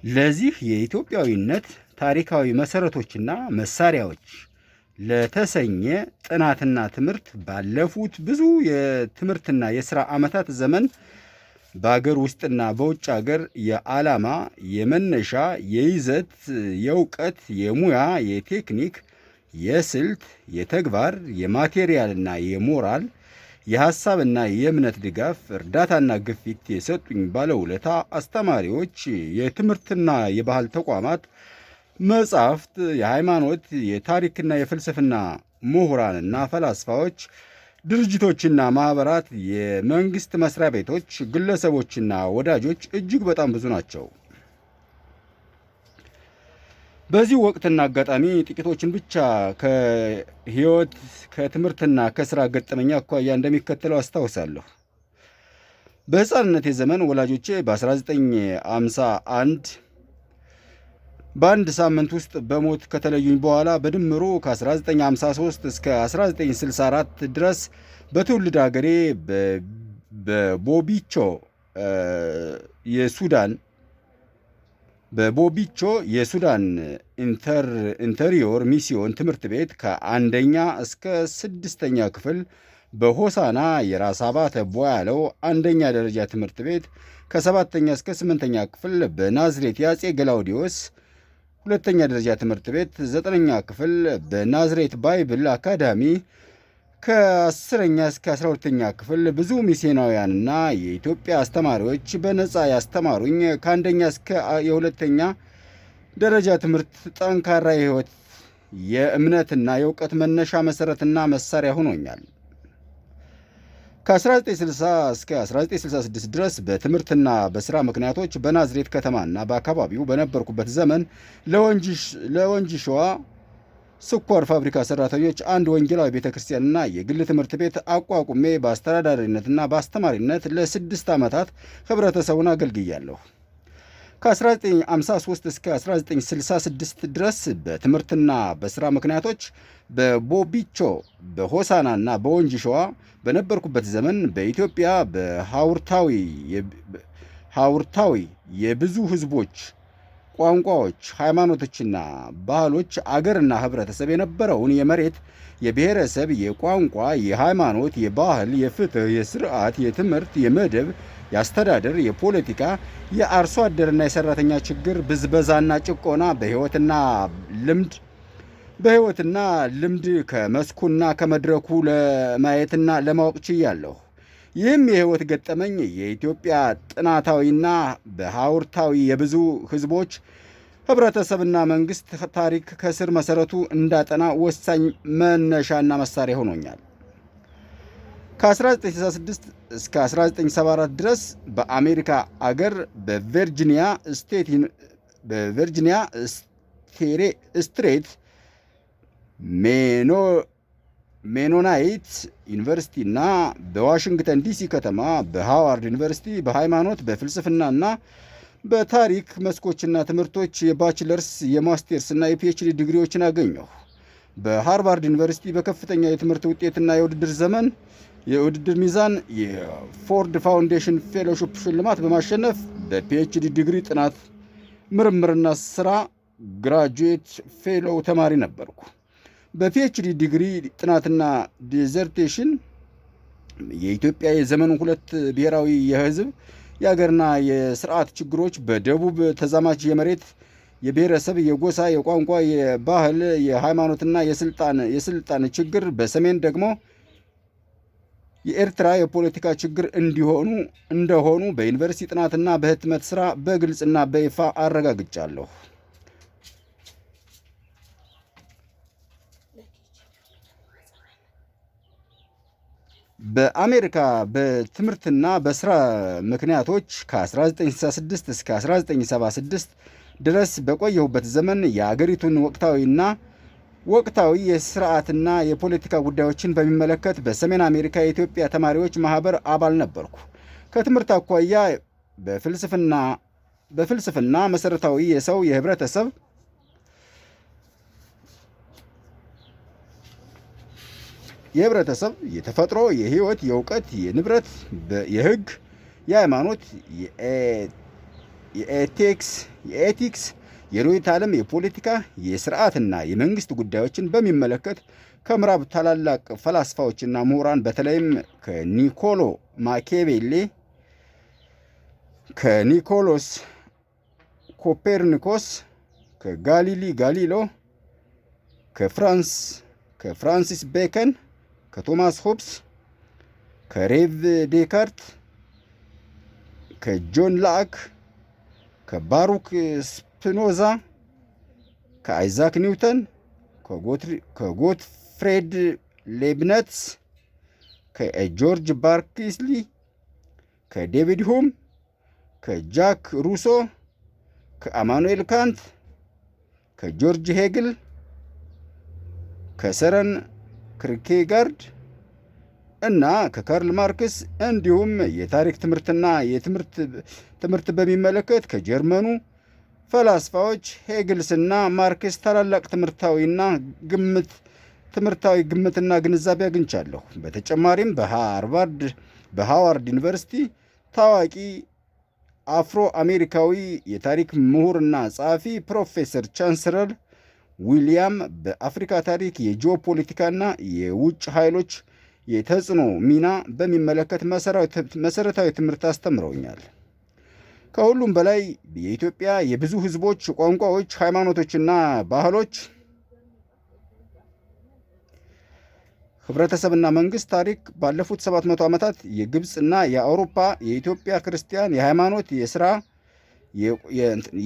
ለዚህ የኢትዮጵያዊነት ታሪካዊ መሰረቶችና መሳሪያዎች ለተሰኘ ጥናትና ትምህርት ባለፉት ብዙ የትምህርትና የሥራ ዓመታት ዘመን በአገር ውስጥና በውጭ አገር የዓላማ፣ የመነሻ፣ የይዘት፣ የእውቀት፣ የሙያ፣ የቴክኒክ፣ የስልት፣ የተግባር፣ የማቴሪያልና የሞራል፣ የሐሳብና የእምነት ድጋፍ፣ እርዳታና ግፊት የሰጡኝ ባለውለታ አስተማሪዎች፣ የትምህርትና የባህል ተቋማት፣ መጻሕፍት፣ የሃይማኖት፣ የታሪክና የፍልስፍና ምሁራንና ፈላስፋዎች፣ ድርጅቶችና ማኅበራት፣ የመንግሥት መሥሪያ ቤቶች፣ ግለሰቦችና ወዳጆች እጅግ በጣም ብዙ ናቸው። በዚህ ወቅትና አጋጣሚ ጥቂቶችን ብቻ ከሕይወት ከትምህርትና ከሥራ ገጠመኝ አኳያ እንደሚከተለው አስታውሳለሁ። በሕፃንነቴ ዘመን ወላጆቼ በ1951 በአንድ ሳምንት ውስጥ በሞት ከተለዩኝ በኋላ በድምሩ ከ1953 እስከ 1964 ድረስ በትውልድ አገሬ በቦቢቾ የሱዳን ኢንተሪዮር ሚስዮን ትምህርት ቤት ከአንደኛ እስከ 6ኛ ክፍል፣ በሆሳና የራስ አባተ ቦያለው አንደኛ ደረጃ ትምህርት ቤት ከ7ኛ እስከ 8ኛ ክፍል፣ በናዝሬት የአጼ ገላውዲዮስ ሁለተኛ ደረጃ ትምህርት ቤት 9ኛ ክፍል፣ በናዝሬት ባይብል አካዳሚ ከ10ኛ እስከ 12ኛ ክፍል ብዙ ሚስዮናውያንና የኢትዮጵያ አስተማሪዎች በነፃ ያስተማሩኝ ከአንደኛ እስከ የሁለተኛ ደረጃ ትምህርት ጠንካራ የሕይወት የእምነትና የእውቀት መነሻ መሠረትና መሣሪያ ሆኖኛል። ከ1960 እስከ 1966 ድረስ በትምህርትና በሥራ ምክንያቶች በናዝሬት ከተማና በአካባቢው በነበርኩበት ዘመን ለወንጂ ሸዋ ስኳር ፋብሪካ ሠራተኞች አንድ ወንጌላዊ ቤተ ክርስቲያንና የግል ትምህርት ቤት አቋቁሜ በአስተዳዳሪነትና በአስተማሪነት ለ6 ዓመታት ኅብረተሰቡን አገልግያለሁ። ከ1953 እስከ 1966 ድረስ በትምህርትና በሥራ ምክንያቶች በቦቢቾ በሆሳናና በወንጂ ሸዋ በነበርኩበት ዘመን በኢትዮጵያ ሐውርታዊ የብዙ ሕዝቦች ቋንቋዎች፣ ሃይማኖቶችና ባህሎች አገርና ኅብረተሰብ የነበረውን የመሬት፣ የብሔረሰብ፣ የቋንቋ፣ የሃይማኖት፣ የባህል፣ የፍትሕ፣ የሥርዓት፣ የትምህርት፣ የመደብ፣ የአስተዳደር፣ የፖለቲካ፣ የአርሶ አደርና የሠራተኛ ችግር፣ ብዝበዛና ጭቆና በሕይወትና ልምድ ከመስኩና ከመድረኩ ለማየትና ለማወቅ ችያለሁ። ይህም የሕይወት ገጠመኝ የኢትዮጵያ ጥናታዊና በሐውርታዊ የብዙ ሕዝቦች ኅብረተሰብና መንግሥት ታሪክ ከስር መሠረቱ እንዳጠና ወሳኝ መነሻና መሣሪያ ሆኖኛል። ከ1966 እስከ 1974 ድረስ በአሜሪካ አገር በቨርጂኒያ ስትሬት ሜኖናይት ዩኒቨርሲቲ እና በዋሽንግተን ዲሲ ከተማ በሃዋርድ ዩኒቨርሲቲ በሃይማኖት፣ በፍልስፍናና በታሪክ መስኮችና ትምህርቶች የባችለርስ፣ የማስቴርስና የፒኤችዲ ዲግሪዎችን አገኘሁ። በሃርቫርድ ዩኒቨርሲቲ በከፍተኛ የትምህርት ውጤትና የውድድር ሚዛን የፎርድ ፋውንዴሽን ፌሎሺፕ ሽልማት በማሸነፍ በፒኤችዲ ዲግሪ ጥናት ምርምርና ሥራ ግራጁዌት ፌሎው ተማሪ ነበርኩ። በፒኤችዲ ዲግሪ ጥናትና ዲዘርቴሽን የኢትዮጵያ የዘመኑ ሁለት ብሔራዊ የሕዝብ የአገርና የሥርዓት ችግሮች፣ በደቡብ ተዛማች የመሬት፣ የብሔረሰብ፣ የጎሳ፣ የቋንቋ፣ የባህል፣ የሃይማኖትና የስልጣን ችግር፣ በሰሜን ደግሞ የኤርትራ የፖለቲካ ችግር እንደሆኑ በዩኒቨርሲቲ ጥናትና በህትመት ሥራ በግልጽና በይፋ አረጋግጫለሁ። በአሜሪካ በትምህርትና በሥራ ምክንያቶች ከ1966 እስከ 1976 ድረስ በቆየሁበት ዘመን የአገሪቱን ወቅታዊ የሥርዓትና የፖለቲካ ጉዳዮችን በሚመለከት በሰሜን አሜሪካ የኢትዮጵያ ተማሪዎች ማኅበር አባል ነበርኩ። ከትምህርት አኳያ በፍልስፍና መሠረታዊ የሰው የህብረተሰብ የተፈጥሮ የህይወት የእውቀት የንብረት የህግ የሃይማኖት የኤቲክስ፣ የርዕዮተ ዓለም፣ የፖለቲካ፣ የስርዓትና የመንግስት ጉዳዮችን በሚመለከት ከምዕራብ ታላላቅ ፈላስፋዎችና ምሁራን በተለይም ከኒኮሎ ማኪያቬሊ፣ ከኒኮሎስ ኮፔርኒኮስ፣ ጋሊሎ፣ ከፍራንሲስ ቤከን፣ ከቶማስ ሆብስ፣ ከሬቭ ዴካርት፣ ከጆን ላክ፣ ከባሩክ ስፒኖዛ፣ ከአይዛክ ኒውተን፣ ከጎትፍሬድ ሌብነትስ፣ ከጆርጅ ባርክሊ፣ ከዴቪድ ሁም፣ ከጃክ ሩሶ፣ ከአማኑኤል ካንት፣ ከጆርጅ ሄግል፣ ከሰረን ክርኬጋርድ እና ከካርል ማርክስ እንዲሁም የታሪክ ትምህርትና ትምህርት በሚመለከት ከጀርመኑ ፈላስፋዎች ሄግልስና ማርክስ ታላላቅ ትምህርታዊ ግምትና ግንዛቤ አግኝቻለሁ። በተጨማሪም በሃዋርድ ዩኒቨርሲቲ ታዋቂ አፍሮ አሜሪካዊ የታሪክ ምሁርና ጸሐፊ ፕሮፌሰር ቻንስለር ዊሊያም በአፍሪካ ታሪክ የጂኦፖለቲካና የውጭ ኃይሎች የተጽዕኖ ሚና በሚመለከት መሰረታዊ ትምህርት አስተምረውኛል። ከሁሉም በላይ የኢትዮጵያ የብዙ ሕዝቦች፣ ቋንቋዎች፣ ሃይማኖቶችና ባህሎች ህብረተሰብና መንግስት ታሪክ ባለፉት 700 ዓመታት የግብፅና የአውሮፓ የኢትዮጵያ ክርስቲያን የሃይማኖት፣ የሥራ፣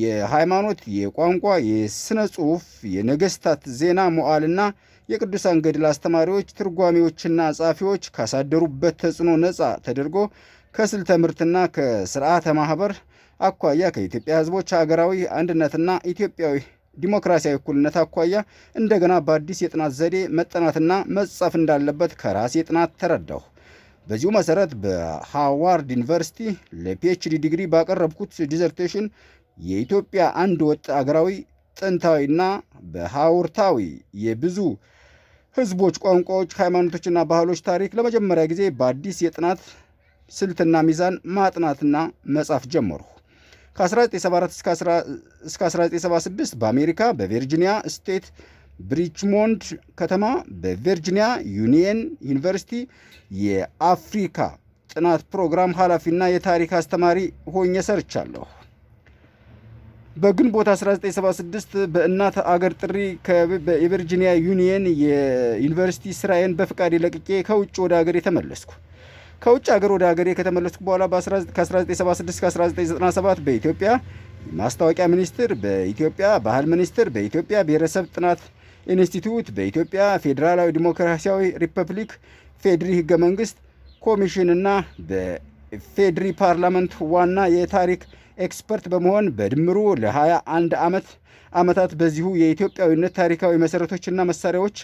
የሃይማኖት፣ የቋንቋ፣ የሥነ ጽሑፍ፣ የነገሥታት ዜና መዋዕልና የቅዱሳን ገድል አስተማሪዎች፣ ትርጓሚዎችና ጸሐፊዎች ካሳደሩበት ተጽዕኖ ነፃ ተደርጎ ከስልተ ምርትና ከስርዓተ ማኅበር አኳያ ከኢትዮጵያ ሕዝቦች ሀገራዊ አንድነትና ኢትዮጵያዊ ዲሞክራሲያዊ እኩልነት አኳያ እንደገና በአዲስ የጥናት ዘዴ መጠናትና መጻፍ እንዳለበት ከራሴ ጥናት ተረዳሁ። በዚሁ መሠረት በሃዋርድ ዩኒቨርሲቲ ለፒኤችዲ ዲግሪ ባቀረብኩት ዲዘርቴሽን የኢትዮጵያ አንድ ወጥ አገራዊ ጥንታዊና በሐውርታዊ የብዙ ሕዝቦች፣ ቋንቋዎች፣ ሃይማኖቶችና ባህሎች ታሪክ ለመጀመሪያ ጊዜ በአዲስ የጥናት ስልትና ሚዛን ማጥናትና መጻፍ ጀመርሁ። ከ1974 እስከ 1976 በአሜሪካ በቨርጂኒያ ስቴት በሪችሞንድ ከተማ በቨርጂኒያ ዩኒየን ዩኒቨርሲቲ የአፍሪካ ጥናት ፕሮግራም ኃላፊና የታሪክ አስተማሪ ሆኜ ሰርቻለሁ። በግንቦት 1976 በእናት አገር ጥሪ የቨርጂኒያ ዩኒየን የዩኒቨርሲቲ ስራዬን በፍቃድ ለቅቄ ከውጭ ወደ ሀገር የተመለስኩ። ከውጭ ሀገር ወደ ሀገሬ ከተመለስኩ በኋላ ከ1976 እስከ 1997 በኢትዮጵያ ማስታወቂያ ሚኒስቴር፣ በኢትዮጵያ ባህል ሚኒስቴር፣ በኢትዮጵያ ብሔረሰብ ጥናት ኢንስቲትዩት፣ በኢትዮጵያ ፌዴራላዊ ዲሞክራሲያዊ ሪፐብሊክ ፌድሪ ህገ መንግስት ኮሚሽን እና በፌድሪ ፓርላመንት ዋና የታሪክ ኤክስፐርት በመሆን በድምሩ ለ21 ዓመታት በዚሁ የኢትዮጵያዊነት ታሪካዊ መሠረቶችና መሳሪያዎች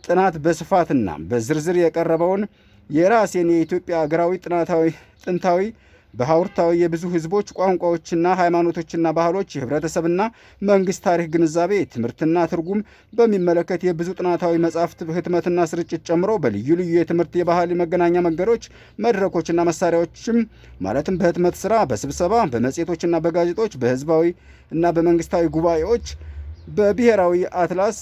ጥናት በስፋትና በዝርዝር የቀረበውን የራሴን የኢትዮጵያ አገራዊ ጥንታዊ በሐውርታዊ የብዙ ህዝቦች፣ ቋንቋዎችና ሃይማኖቶችና ባህሎች የህብረተሰብና መንግስት ታሪክ ግንዛቤ ትምህርትና ትርጉም በሚመለከት የብዙ ጥናታዊ መጻሕፍት ህትመትና ስርጭት ጨምሮ በልዩ ልዩ የትምህርት የባህል መገናኛ መንገዶች፣ መድረኮችና መሳሪያዎችም ማለትም በህትመት ስራ፣ በስብሰባ፣ በመጽሔቶችና በጋዜጦች፣ በህዝባዊ እና በመንግስታዊ ጉባኤዎች፣ በብሔራዊ አትላስ፣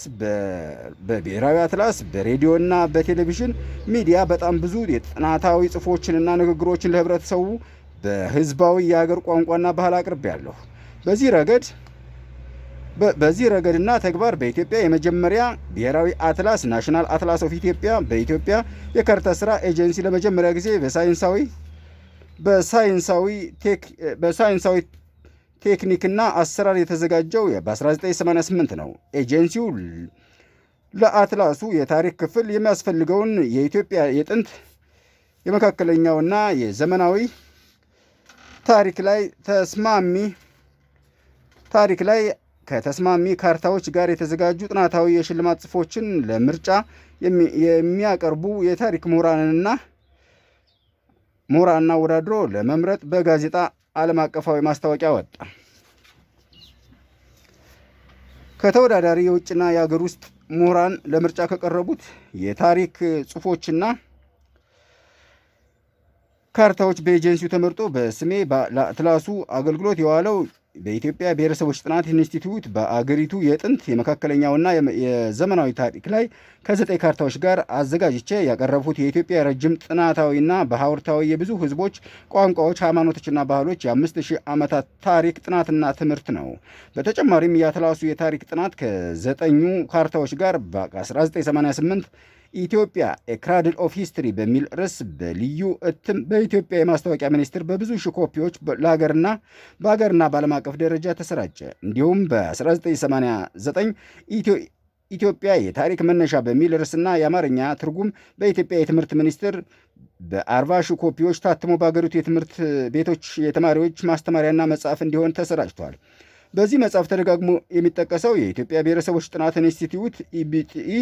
በሬዲዮና በቴሌቪዥን ሚዲያ በጣም ብዙ የጥናታዊ ጽሑፎችንና ንግግሮችን ለህብረተሰቡ በህዝባዊ የሀገር ቋንቋና ባህል አቅርቤያለሁ። በዚህ ረገድና ተግባር በኢትዮጵያ የመጀመሪያ ብሔራዊ አትላስ ናሽናል አትላስ ኦፍ ኢትዮጵያ በኢትዮጵያ የካርታ ስራ ኤጀንሲ ለመጀመሪያ ጊዜ በሳይንሳዊ ቴክኒክና አሰራር የተዘጋጀው በ1988 ነው። ኤጀንሲው ለአትላሱ የታሪክ ክፍል የሚያስፈልገውን የኢትዮጵያ የጥንት፣ የመካከለኛውና የዘመናዊ ታሪክ ላይ ከተስማሚ ካርታዎች ጋር የተዘጋጁ ጥናታዊ የሽልማት ጽሑፎችን ለምርጫ የሚያቀርቡ የታሪክ ምሁራንና ወዳድሮ ለመምረጥ በጋዜጣ ዓለም አቀፋዊ ማስታወቂያ ወጣ። ከተወዳዳሪ የውጭና የአገር ውስጥ ምሁራን ለምርጫ ከቀረቡት የታሪክ ጽሑፎችና ካርታዎች በኤጀንሲው ተመርጦ በስሜ ለአትላሱ አገልግሎት የዋለው በኢትዮጵያ ብሔረሰቦች ጥናት ኢንስቲትዩት በአገሪቱ የጥንት የመካከለኛውና የዘመናዊ ታሪክ ላይ ከ9 ካርታዎች ጋር አዘጋጅቼ ያቀረብኩት የኢትዮጵያ ረጅም ጥናታዊና በሐውርታዊ የብዙ ሕዝቦች ቋንቋዎች፣ ሃይማኖቶችና ባህሎች የ5000 ዓመታት ታሪክ ጥናትና ትምህርት ነው። በተጨማሪም የአትላሱ የታሪክ ጥናት ከ9ኙ ካርታዎች ጋር በ1988 ኢትዮጵያ ኤክራድል ኦፍ ሂስትሪ በሚል ርዕስ በልዩ እትም በኢትዮጵያ የማስታወቂያ ሚኒስቴር በብዙ ሺህ ኮፒዎች በሀገርና በዓለም አቀፍ ደረጃ ተሰራጨ። እንዲሁም በ1989 ኢትዮጵያ የታሪክ መነሻ በሚል ርዕስና የአማርኛ ትርጉም በኢትዮጵያ የትምህርት ሚኒስቴር በ40 ሺህ ኮፒዎች ታትሞ በሀገሪቱ የትምህርት ቤቶች የተማሪዎች ማስተማሪያና መጽሐፍ እንዲሆን ተሰራጭቷል። በዚህ መጽሐፍ ተደጋግሞ የሚጠቀሰው የኢትዮጵያ ብሔረሰቦች ጥናት ኢንስቲትዩት ኢቢቲኢ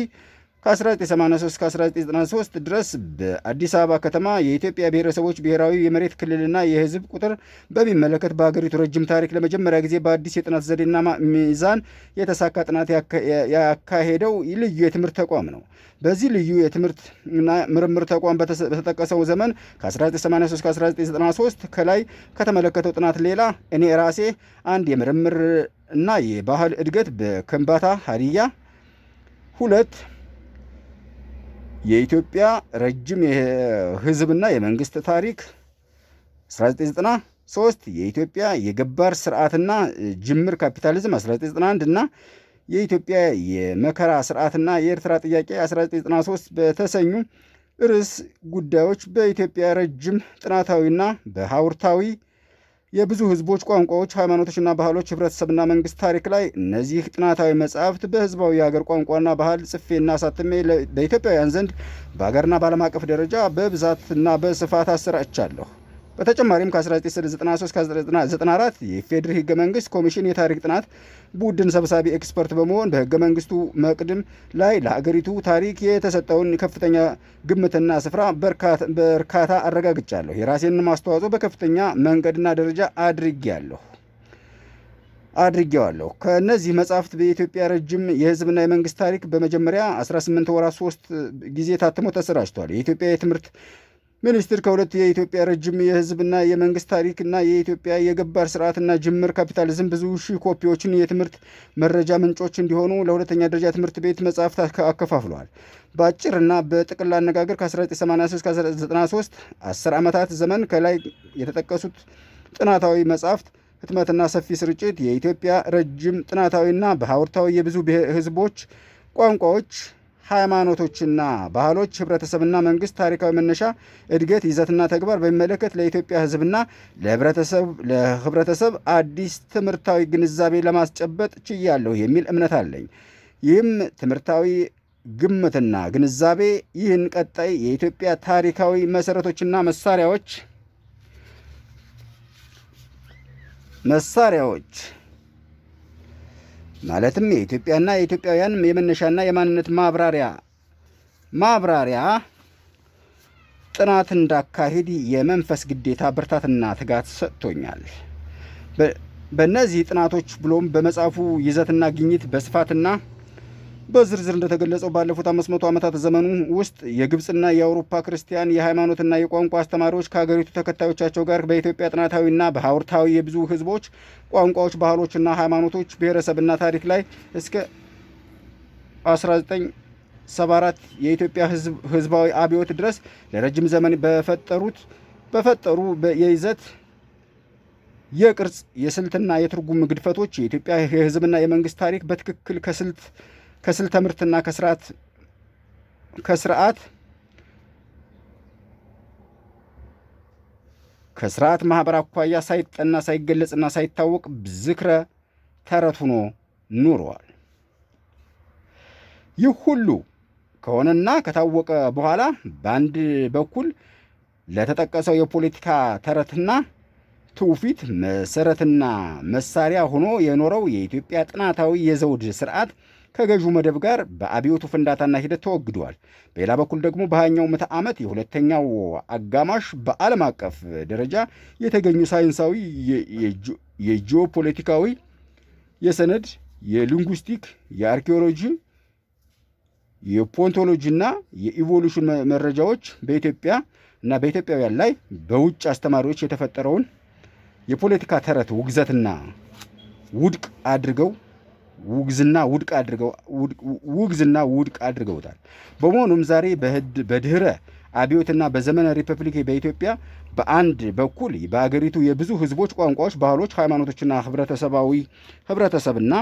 ከ1983 እስከ 1993 ድረስ በአዲስ አበባ ከተማ የኢትዮጵያ ብሔረሰቦች ብሔራዊ የመሬት ክልልና የሕዝብ ቁጥር በሚመለከት በሀገሪቱ ረጅም ታሪክ ለመጀመሪያ ጊዜ በአዲስ የጥናት ዘዴና ሚዛን የተሳካ ጥናት ያካሄደው ልዩ የትምህርት ተቋም ነው። በዚህ ልዩ የትምህርትና ምርምር ተቋም በተጠቀሰው ዘመን ከ1983 እስከ 1993 ከላይ ከተመለከተው ጥናት ሌላ እኔ ራሴ አንድ የምርምር እና የባህል እድገት በከምባታ ሀዲያ፣ 2 የኢትዮጵያ ረጅም የሕዝብና የመንግስት ታሪክ 1993 የኢትዮጵያ የገባር ስርዓትና ጅምር ካፒታሊዝም 1991 እና የኢትዮጵያ የመከራ ስርዓትና የኤርትራ ጥያቄ 1993 በተሰኙ ርዕስ ጉዳዮች በኢትዮጵያ ረጅም ጥናታዊና በሐውርታዊ የብዙ ሕዝቦች ቋንቋዎች፣ ሃይማኖቶችና ባህሎች፣ ህብረተሰብና መንግስት ታሪክ ላይ እነዚህ ጥናታዊ መጻሕፍት በህዝባዊ የሀገር ቋንቋና ባህል ጽፌና አሳትሜ በኢትዮጵያውያን ዘንድ በሀገርና በዓለም አቀፍ ደረጃ በብዛትና በስፋት አሰራጭቻለሁ። በተጨማሪም ከ1993 እስከ 1994 የኢፌዴሪ ህገ መንግስት ኮሚሽን የታሪክ ጥናት ቡድን ሰብሳቢ ኤክስፐርት በመሆን በህገ መንግስቱ መቅድም ላይ ለሀገሪቱ ታሪክ የተሰጠውን ከፍተኛ ግምትና ስፍራ በርካታ አረጋግጫለሁ። የራሴንም አስተዋጽኦ በከፍተኛ መንገድና ደረጃ አድርጌዋለሁ። ከእነዚህ መጻሕፍት በኢትዮጵያ ረጅም የህዝብና የመንግስት ታሪክ በመጀመሪያ 18 ወራት 3 ጊዜ ታትሞ ተሰራጭቷል። የኢትዮጵያ የትምህርት ሚኒስትር ከሁለት የኢትዮጵያ ረጅም የህዝብና የመንግስት ታሪክና የኢትዮጵያ የገባር ስርዓትና ጅምር ካፒታሊዝም ብዙ ሺህ ኮፒዎችን የትምህርት መረጃ ምንጮች እንዲሆኑ ለሁለተኛ ደረጃ ትምህርት ቤት መጻሕፍት አከፋፍለዋል። በአጭርና በጥቅል አነጋገር ከ1983 እስከ 1993 10 ዓመታት ዘመን ከላይ የተጠቀሱት ጥናታዊ መጻሕፍት ህትመትና ሰፊ ስርጭት የኢትዮጵያ ረጅም ጥናታዊና በሐውርታዊ የብዙ ህዝቦች ቋንቋዎች፣ ሃይማኖቶችና ባህሎች፣ ህብረተሰብና መንግስት ታሪካዊ መነሻ፣ እድገት፣ ይዘትና ተግባር በሚመለከት ለኢትዮጵያ ህዝብና ለህብረተሰብ አዲስ ትምህርታዊ ግንዛቤ ለማስጨበጥ ችያለሁ የሚል እምነት አለኝ። ይህም ትምህርታዊ ግምትና ግንዛቤ ይህን ቀጣይ የኢትዮጵያ ታሪካዊ መሰረቶችና መሳሪያዎች ማለትም የኢትዮጵያና የኢትዮጵያውያን የመነሻና የማንነት ማብራሪያ ጥናት እንዳካሄድ የመንፈስ ግዴታ ብርታትና ትጋት ሰጥቶኛል። በእነዚህ ጥናቶች ብሎም በመጽሐፉ ይዘትና ግኝት በስፋትና በዝርዝር እንደተገለጸው ባለፉት 500 ዓመታት ዘመኑ ውስጥ የግብፅና የአውሮፓ ክርስቲያን የሃይማኖትና የቋንቋ አስተማሪዎች ከሀገሪቱ ተከታዮቻቸው ጋር በኢትዮጵያ ጥናታዊና በሐውርታዊ የብዙ ህዝቦች ቋንቋዎች፣ ባህሎችና ሃይማኖቶች ብሔረሰብና ታሪክ ላይ እስከ 1974 የኢትዮጵያ ህዝባዊ አብዮት ድረስ ለረጅም ዘመን በፈጠሩ የይዘት፣ የቅርጽ፣ የስልትና የትርጉም ግድፈቶች የኢትዮጵያ የህዝብና የመንግስት ታሪክ በትክክል ከስልተ ትምህርትና ከስርዓት ማህበር አኳያ ሳይጠና ሳይገለጽና ሳይታወቅ ዝክረ ተረት ሆኖ ኑሯል። ይህ ሁሉ ከሆነና ከታወቀ በኋላ በአንድ በኩል ለተጠቀሰው የፖለቲካ ተረትና ትውፊት መሰረትና መሳሪያ ሆኖ የኖረው የኢትዮጵያ ጥናታዊ የዘውድ ስርዓት ከገዢው መደብ ጋር በአብዮቱ ፍንዳታና ሂደት ተወግዷል። በሌላ በኩል ደግሞ በሃያኛው ምዕተ ዓመት የሁለተኛው አጋማሽ በዓለም አቀፍ ደረጃ የተገኙ ሳይንሳዊ፣ የጂኦፖለቲካዊ፣ የሰነድ፣ የሊንጉስቲክ፣ የአርኪኦሎጂ፣ የፖንቶሎጂና የኢቮሉሽን መረጃዎች በኢትዮጵያ እና በኢትዮጵያውያን ላይ በውጭ አስተማሪዎች የተፈጠረውን የፖለቲካ ተረት ውግዝና ውድቅ አድርገውታል። በመሆኑም ዛሬ በድህረ አብዮትና በዘመነ ሪፐብሊክ በኢትዮጵያ በአንድ በኩል በአገሪቱ የብዙ ህዝቦች፣ ቋንቋዎች፣ ባህሎች፣ ሃይማኖቶችና ህብረተሰብና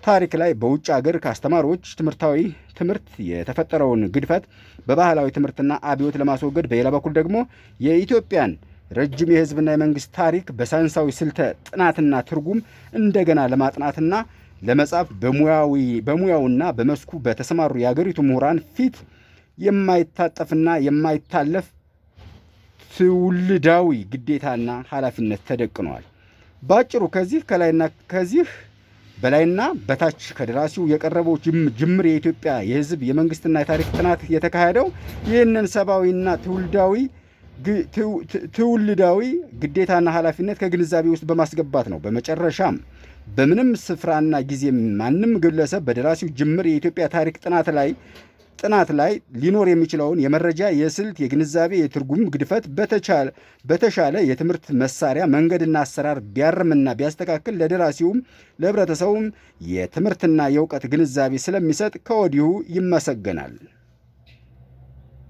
ታሪክ ላይ በውጭ ሀገር ከአስተማሪዎች ትምህርት የተፈጠረውን ግድፈት በባህላዊ ትምህርትና አብዮት ለማስወገድ፣ በሌላ በኩል ደግሞ የኢትዮጵያን ረጅም የህዝብና የመንግስት ታሪክ በሳይንሳዊ ስልተ ጥናትና ትርጉም እንደገና ለማጥናትና ለመጻፍ በሙያውና በመስኩ በተሰማሩ የአገሪቱ ምሁራን ፊት የማይታጠፍና የማይታለፍ ትውልዳዊ ግዴታና ኃላፊነት ተደቅኗል። ባጭሩ ከዚህ በላይና በታች ከደራሲው የቀረበው ጅምር የኢትዮጵያ የህዝብ የመንግስትና የታሪክ ጥናት የተካሄደው ይህንን ሰብአዊና ትውልዳዊ ግዴታና ኃላፊነት ከግንዛቤ ውስጥ በማስገባት ነው። በመጨረሻም በምንም ስፍራና ጊዜ ማንም ግለሰብ በደራሲው ጅምር የኢትዮጵያ ታሪክ ጥናት ላይ ሊኖር የሚችለውን የመረጃ፣ የስልት፣ የግንዛቤ፣ የትርጉም ግድፈት በተሻለ የትምህርት መሳሪያ መንገድና አሰራር ቢያርምና ቢያስተካክል ለደራሲውም ለህብረተሰቡም የትምህርትና የእውቀት ግንዛቤ ስለሚሰጥ ከወዲሁ ይመሰገናል።